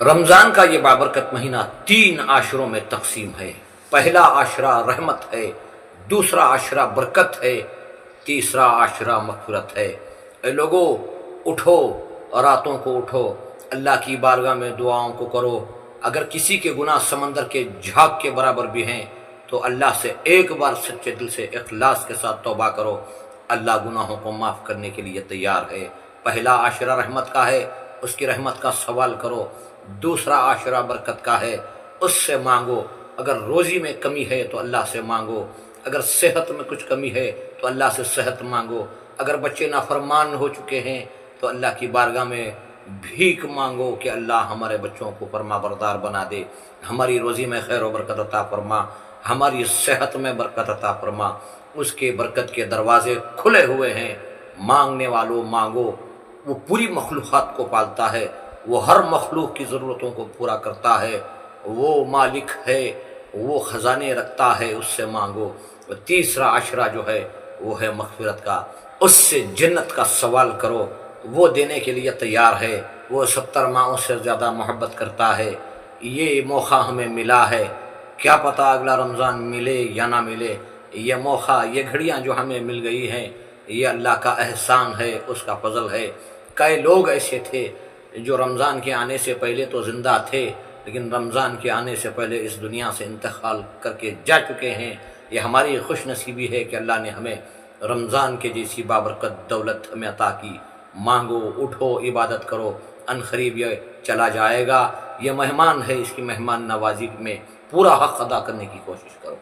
رمضان کا یہ بابرکت مہینہ 3 عاشروں میں تقسیم ہے۔ پہلا عاشرہ رحمت ہے، دوسرا عاشرہ برکت ہے، تیسرا عاشرہ مغفرت ہے۔ اے لوگو، اٹھو، راتوں کو اٹھو، اللہ کی بارگاہ میں دعاؤں کو کرو۔ اگر کسی کے گناہ سمندر کے جھاگ کے برابر بھی ہیں تو اللہ سے ایک بار سچے دل سے اخلاص کے ساتھ توبہ کرو، اللہ گناہوں کو معاف کرنے کے لیے تیار ہے۔ پہلا عاشرہ رحمت کا ہے، اس کی رحمت کا سوال کرو۔ دوسرا عاشرہ برکت کا ہے، اس سے مانگو۔ اگر روزی میں کمی ہے تو اللہ سے مانگو، اگر صحت میں کچھ کمی ہے تو اللہ سے صحت مانگو، اگر بچے نافرمان ہو چکے ہیں تو اللہ کی بارگاہ میں بھیک مانگو کہ اللہ ہمارے بچوں کو فرما بردار بنا دے، ہماری روزی میں خیر و برکت عطا فرما، ہماری صحت میں برکت عطا فرما۔ اس کے برکت کے دروازے کھلے ہوئے ہیں، مانگنے والوں مانگو۔ وہ پوری مخلوقات کو پالتا ہے، وہ ہر مخلوق کی ضرورتوں کو پورا کرتا ہے، وہ مالک ہے، وہ خزانے رکھتا ہے، اس سے مانگو۔ تیسرا عشرہ جو ہے وہ ہے مغفرت کا، اس سے جنت کا سوال کرو، وہ دینے کے لیے تیار ہے، وہ 70 ماؤں سے زیادہ محبت کرتا ہے۔ یہ موقع ہمیں ملا ہے، کیا پتہ اگلا رمضان ملے یا نہ ملے۔ یہ موقع، یہ گھڑیاں جو ہمیں مل گئی ہیں، یہ اللہ کا احسان ہے، اس کا فضل ہے۔ کئی لوگ ایسے تھے جو رمضان کے آنے سے پہلے تو زندہ تھے، لیکن رمضان کے آنے سے پہلے اس دنیا سے انتقال کر کے جا چکے ہیں۔ یہ ہماری خوش نصیبی ہے کہ اللہ نے ہمیں رمضان کے جیسی بابرکت دولت ہمیں عطا کی۔ مانگو، اٹھو، عبادت کرو، ان قریب یہ چلا جائے گا۔ یہ مہمان ہے، اس کی مہمان نوازی میں پورا حق ادا کرنے کی کوشش کرو۔